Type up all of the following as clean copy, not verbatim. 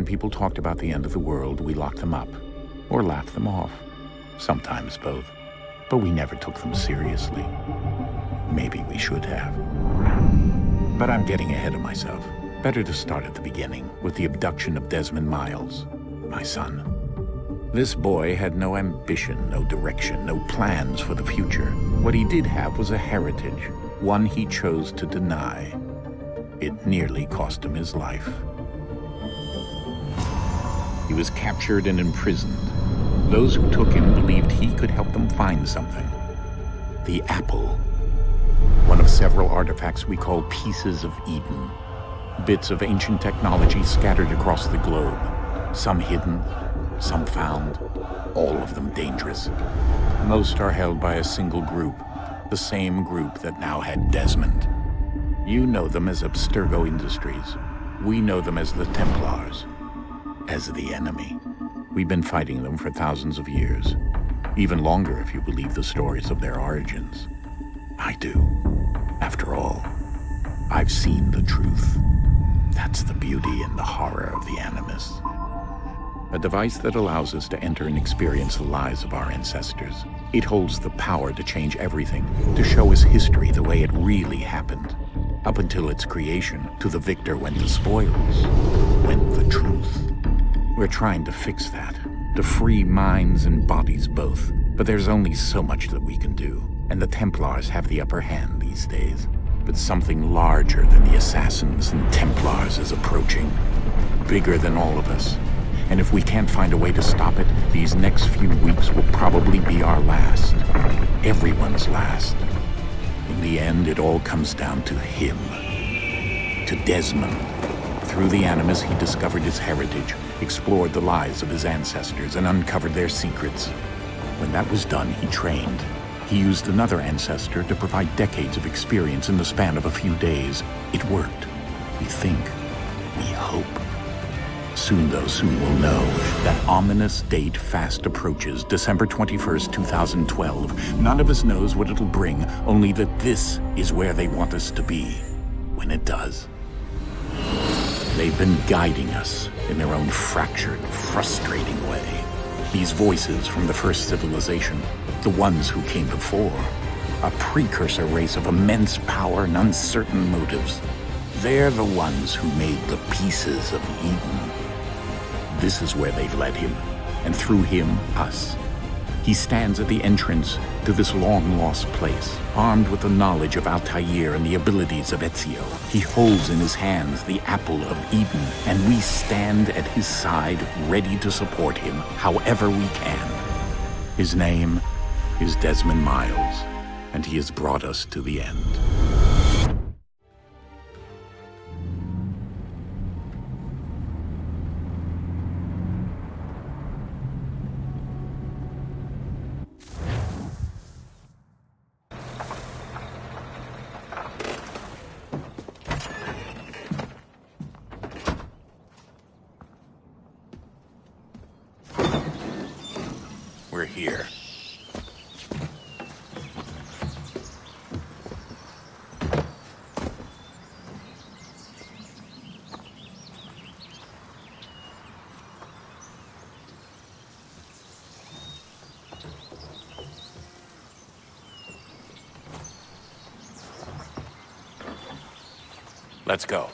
when people talked about the end of the world, we locked them up, or laughed them off. Sometimes both. But we never took them seriously. Maybe we should have. But I'm getting ahead of myself. Better to start at the beginning, with the abduction of Desmond Miles, my son. This boy had no ambition, no direction, no plans for the future. What he did have was a heritage, one he chose to deny. It nearly cost him his life. He was captured and imprisoned. Those who took him believed he could help them find something. The apple. One of several artifacts we call pieces of Eden. Bits of ancient technology scattered across the globe. Some hidden, some found, all of them dangerous. Most are held by a single group, the same group that now had Desmond. You know them as Abstergo Industries. We know them as the Templars, as the enemy. We've been fighting them for thousands of years, even longer if you believe the stories of their origins. I do. After all, I've seen the truth. That's the beauty and the horror of the Animus. A device that allows us to enter and experience the lives of our ancestors. It holds the power to change everything, to show us history the way it really happened. Up until its creation, to the victor went the spoils, went the truth. We're trying to fix that, to free minds and bodies both. But there's only so much that we can do, and the Templars have the upper hand these days. But something larger than the Assassins and Templars is approaching, bigger than all of us. And if we can't find a way to stop it, these next few weeks will probably be our last. Everyone's last. In the end, it all comes down to him. To Desmond. Through the Animus, he discovered his heritage, explored the lives of his ancestors, and uncovered their secrets. When that was done, he trained. He used another ancestor to provide decades of experience in the span of a few days. It worked. We think. We hope. Soon, though, soon we'll know. That ominous date fast approaches, December 21st, 2012. None of us knows what it'll bring, only that this is where they want us to be, when it does. They've been guiding us in their own fractured, frustrating way. These voices from the first civilization, the ones who came before, a precursor race of immense power and uncertain motives. They're the ones who made the pieces of Eden. This is where they've led him, and through him, us. He stands at the entrance to this long-lost place, armed with the knowledge of Altair and the abilities of Ezio. He holds in his hands the apple of Eden, and we stand at his side, ready to support him however we can. His name is Desmond Miles, and he has brought us to the end. We're here. Let's go.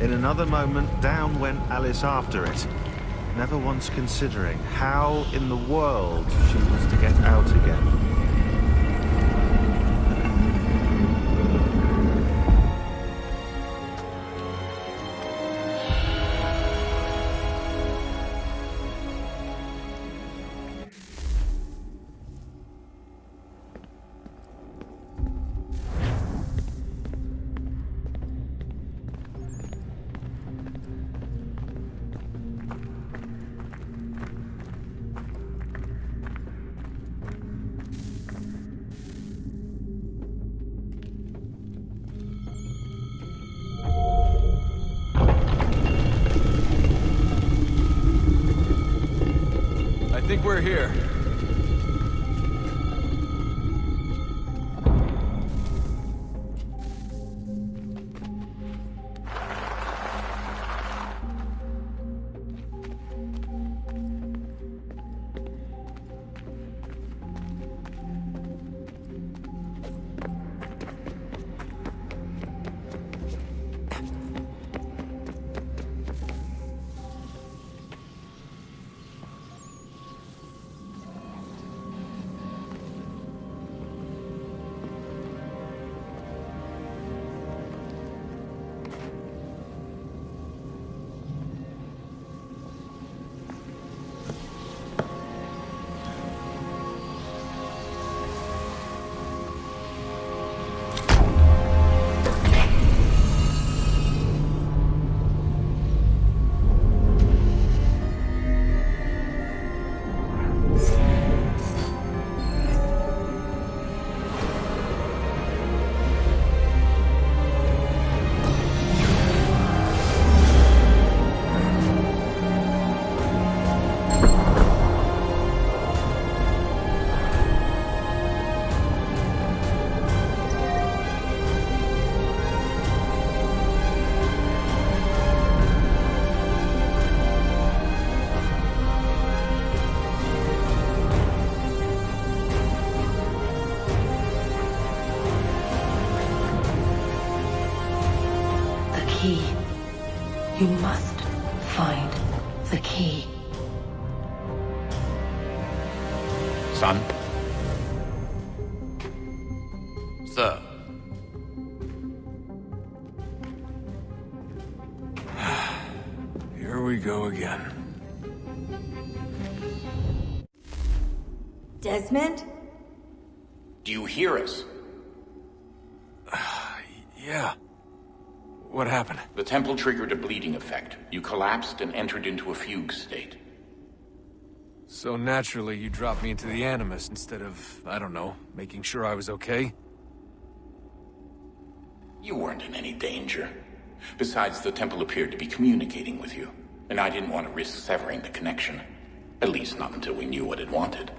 In another moment, down went Alice after it. never once considering how in the world she was to get out again. I think we're here. Key. You must find the key. Son? Sir. Here we go again. Desmond? Do you hear us? Yeah. What happened? The temple triggered a bleeding effect. You collapsed and entered into a fugue state. So naturally, you dropped me into the Animus instead of, I don't know, making sure I was okay? You weren't in any danger. Besides, the temple appeared to be communicating with you, and I didn't want to risk severing the connection. At least not until we knew what it wanted.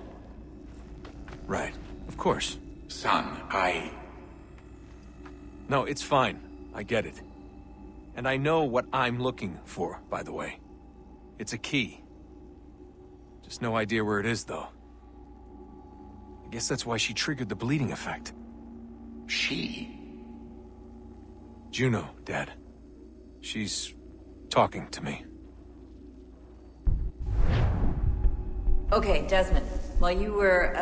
Right. Of course. Son, No, it's fine. I get it. And I know what I'm looking for, by the way. It's a key. Just no idea where it is, though. I guess that's why she triggered the bleeding effect. She? Juno, Dad. She's talking to me. Okay, Desmond. While you were,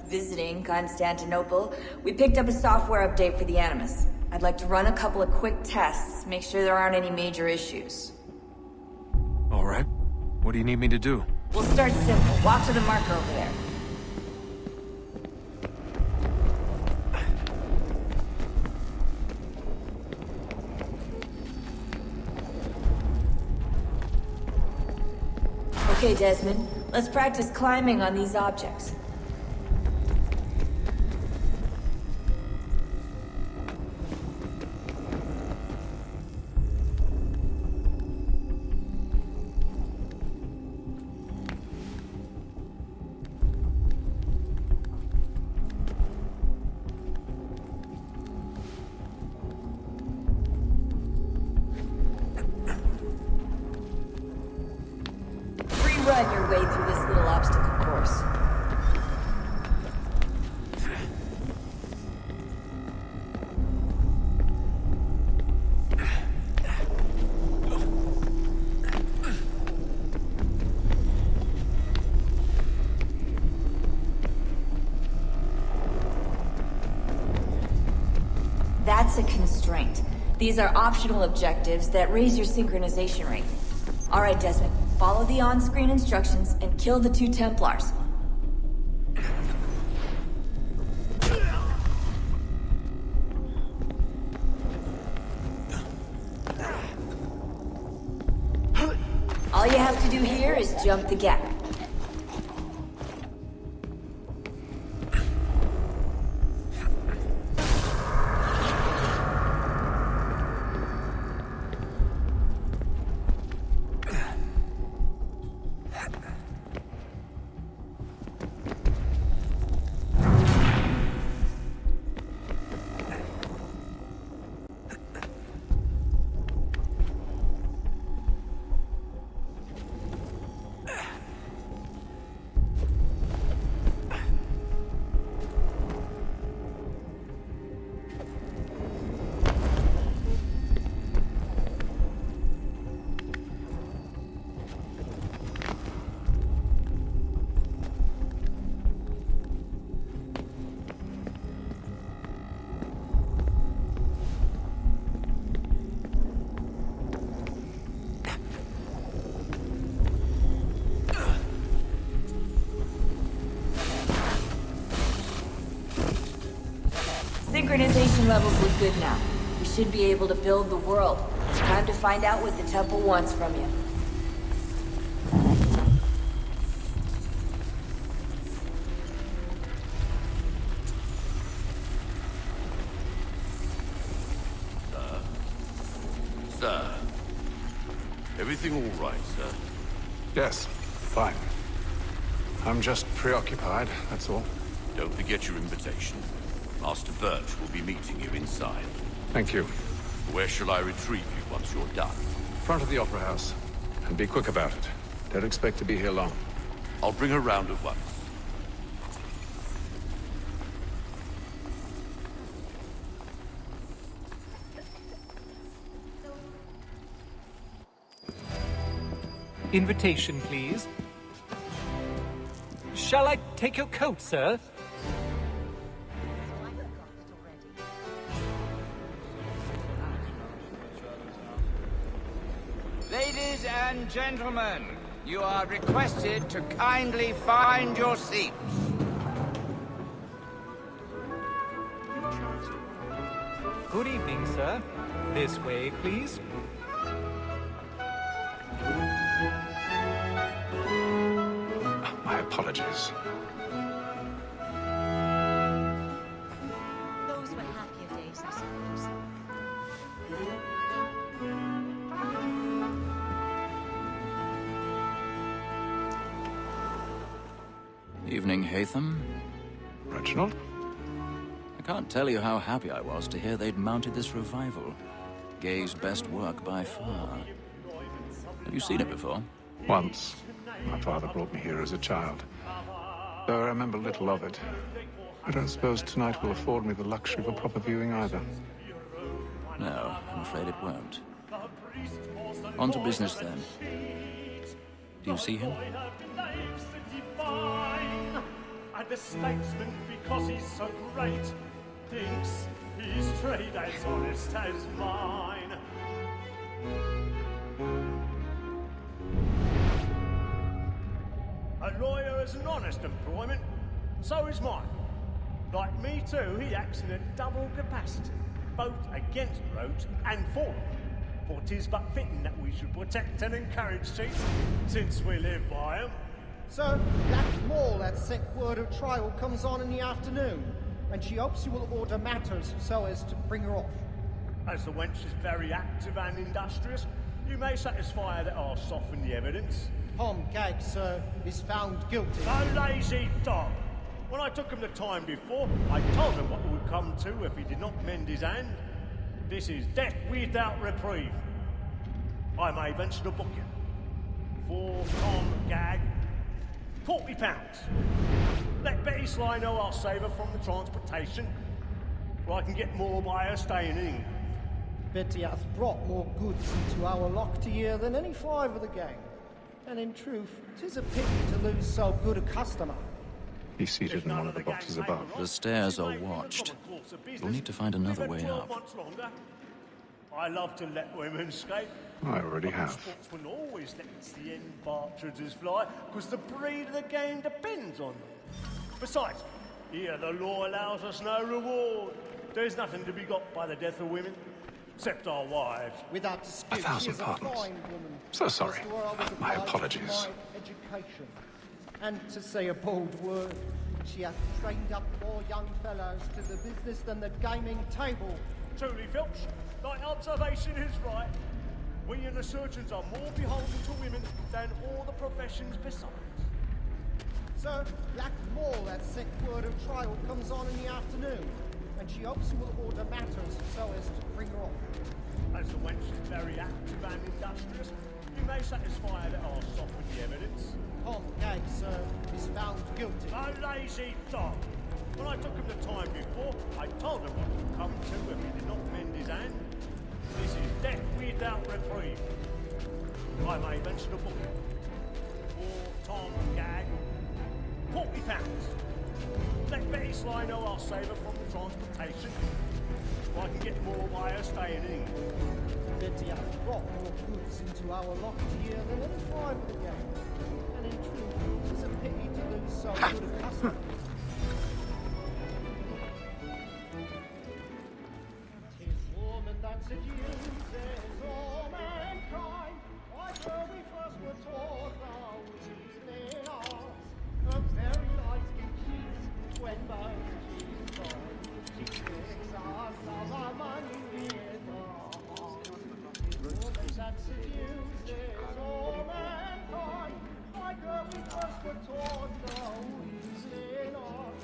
visiting Constantinople, we picked up a software update for the Animus. I'd like to run a couple of quick tests, make sure there aren't any major issues. All right. What do you need me to do? We'll start simple. Walk to the marker over there. Okay, Desmond. Let's practice climbing on these objects. Run your way through this little obstacle course. restraint. These are optional objectives that raise your synchronization rate. Alright, Desmond. Follow the on-screen instructions and kill the 2 Templars. All you have to do here is jump the gap. Synchronization levels look good now. We should be able to build the world. Time to find out what the temple wants from you. Sir. Everything all right, sir? Yes, fine. I'm just preoccupied, that's all. Don't forget your invitation. Master Birch will be meeting you inside. Thank you. Where shall I retrieve you once you're done? Front of the Opera House. And be quick about it. Don't expect to be here long. I'll bring her round at once. Invitation, please. Shall I take your coat, sir? Ladies and gentlemen, you are requested to kindly find your seats. Good evening, sir. This way, please. My apologies. Those were happier days, I suppose. Evening, Hatham. Reginald? I can't tell you how happy I was to hear they'd mounted this revival. Gay's best work by far. Have you seen it before? Once. My father brought me here as a child. Though I remember little of it. I don't suppose tonight will afford me the luxury of a proper viewing either. No, I'm afraid it won't. On to business then. Do you see him? And the statesman, because he's so great, thinks his trade as honest as mine. A lawyer is an honest employment, so is mine. Like me too, he acts in a double capacity, both against roads and for them. For 'tis but fitting that we should protect and encourage chiefs, since we live by 'em. Sir, that Maul that sent word of trial comes on in the afternoon, and she hopes you will order matters so as to bring her off. As the wench is very active and industrious, you may satisfy her that I'll soften the evidence. Tom Gag, sir, is found guilty. A lazy dog! When I took him the time before, I told him what it would come to if he did not mend his hand. This is death without reprieve. I may venture to book you. For Tom Gag, £40. Let Betty Sly know I'll save her from the transportation, for I can get more by her staying in England. Betty hath brought more goods into our lock to year than any 5 of the gang. And in truth, 'tis a pity to lose so good a customer. He's seated in one of the boxes above. The stairs are watched. We'll need to find another way up. I love to let women escape. I already have. Sportsmen always let the end partridges fly, because the breed of the game depends on them. Besides, here the law allows us no reward. There's nothing to be got by the death of women, except our wives. Without dispute, 1,000 she is a pardons. fine woman. So sorry. As to where I was My obliged to apologies. my education. And to say a bold word, she hath trained up more young fellows to the business than the gaming table. Truly, Filch, thy observation is right. We and the surgeons are more beholden to women than all the professions besides. Sir, Black Mall, that set word of trial, comes on in the afternoon, and she hopes you will order matters so as to bring her off. As the wench is very active and industrious, you may satisfy her that I'll soften the evidence. Tom Gag, sir, is found guilty. A lazy dog! When I took him the time before, I told him what would come to if he did not mend his hand. This is death without reprieve. I may mention a book. For Tom Gag, £40. Let Betty Sly know I'll save her from the transportation, so I can get more by her staying in England. Betty hath brought more goods into our loft here than any five of the gang. And in truth, it's a pity to lose so good a customer. Tis woman that seduces all mankind. Why were we first were taught thou is in us? Her very eyes can cheat when both she's gone. She tricks us of our money with her heart. Woman that seduces all mankind. Why were we first were taught thou is in us?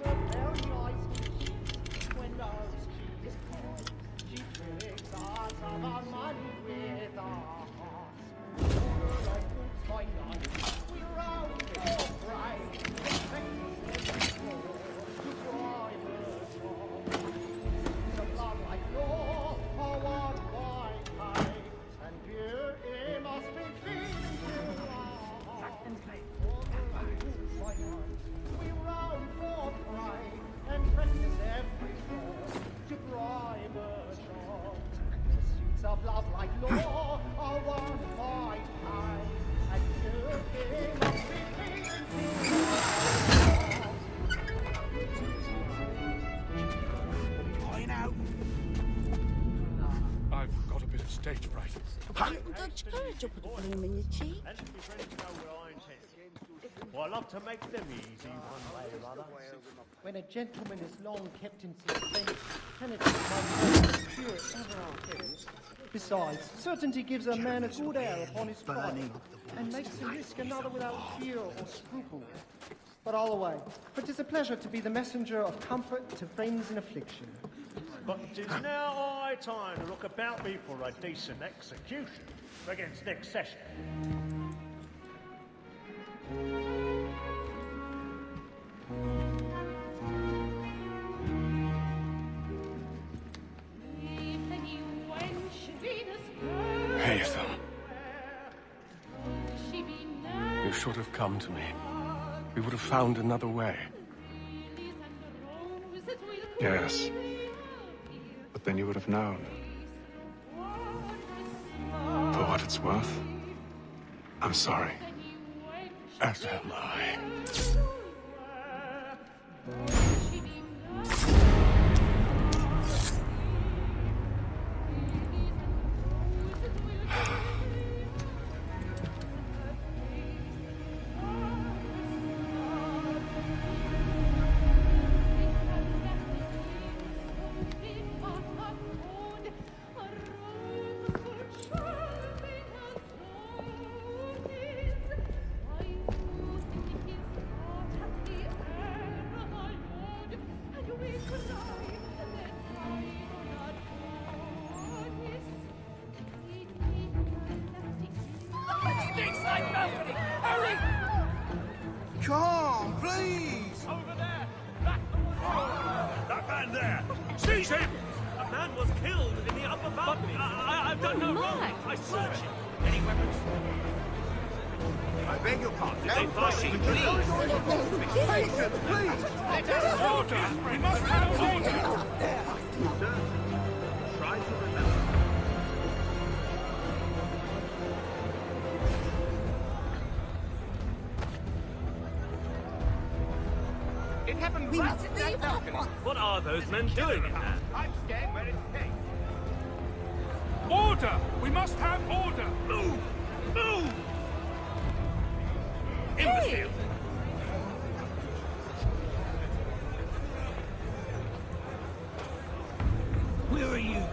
Her very eyes can cheat when both she's gone. She tricks us of our money with our hearts. Order like boots by night, we round for pride. Expect us to drive us on. The blood like law, our one white high, and beauty must be feeling to our hearts. Order like boots by night, we round for pride, and practice every form to bribe us on. Pursuits of love like law are one white high, and beauty must be feeling to our hearts. Flying out. I've got a bit of stage fright. Dodge courage up with the bloom in your cheek. And if your friends know what I intend. Well, I love to make them easy one way or other. When a gentleman is long kept in suspense, can it be my spirit ever outlives? Besides, certainty gives a man a good air upon his trial, and makes him risk another without fear or scruple. But all away, for 'tis a pleasure to be the messenger of comfort to friends in affliction. But it is now high time to look about me for a decent execution against next session. Hey, Ethan. You should have come to me. We would have found another way. Yes. But then you would have known. For what it's worth, I'm sorry. As am I. Come, please! Over there! That man there! Seize him! A man was killed in the upper balcony. I've done no wrong. I search him. Any weapons? I beg your pardon. No pushing, please. Patience, please. Let us order. We must have order. Try to remember. It happened right at that balcony. What are those men doing in there? I'm scared where it's takes. Order! We must have order! Move! Move! Hey! Imbecile! Where are you going?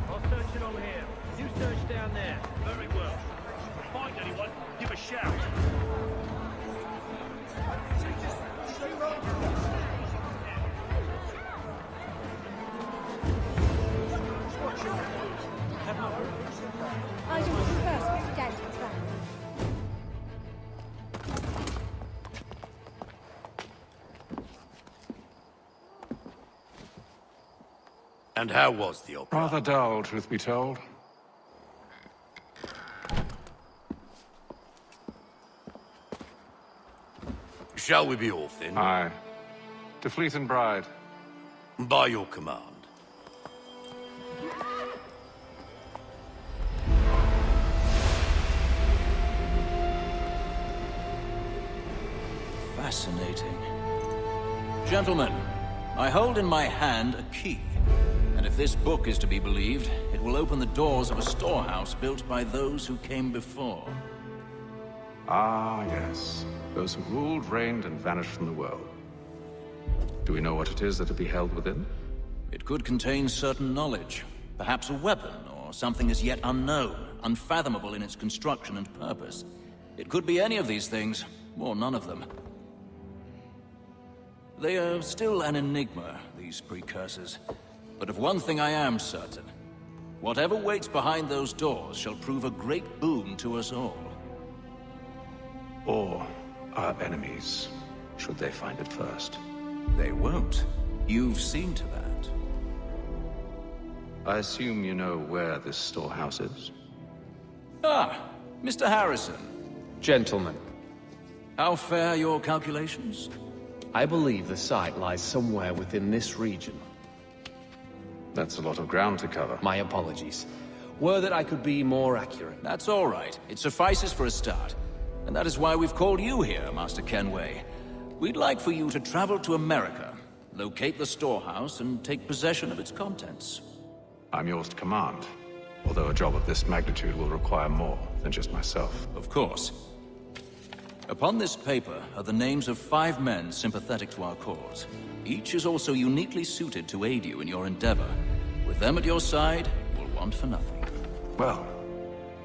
I'll search it over here. You search down there. Very well. Find anyone, give a shout. I don't first pretend it's right. And how was the opera? Rather dull, truth be told. Shall we be off then? Aye. To Fleet and Bride. By your command. Fascinating. Gentlemen, I hold in my hand a key. And if this book is to be believed, it will open the doors of a storehouse built by those who came before. Ah, yes. Those who ruled, reigned, and vanished from the world. Do we know what it is that will be held within? It could contain certain knowledge. Perhaps a weapon, or something as yet unknown, unfathomable in its construction and purpose. It could be any of these things, or none of them. They are still an enigma, these precursors. But of one thing I am certain. Whatever waits behind those doors shall prove a great boon to us all. Or our enemies, should they find it first. They won't. You've seen to that. I assume you know where this storehouse is? Ah, Mr. Harrison. Gentlemen. How fare your calculations? I believe the site lies somewhere within this region. That's a lot of ground to cover. My apologies. Were that I could be more accurate. That's all right. It suffices for a start. And that is why we've called you here, Master Kenway. We'd like for you to travel to America, locate the storehouse, and take possession of its contents. I'm yours to command. Although a job of this magnitude will require more than just myself. Of course. Upon this paper are the names of 5 men sympathetic to our cause. Each is also uniquely suited to aid you in your endeavor. With them at your side, you'll want for nothing. Well,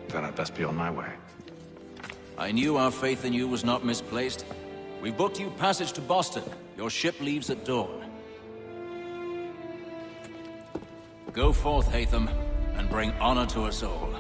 then I'd best be on my way. I knew our faith in you was not misplaced. We've booked you passage to Boston. Your ship leaves at dawn. Go forth, Hatham, and bring honor to us all.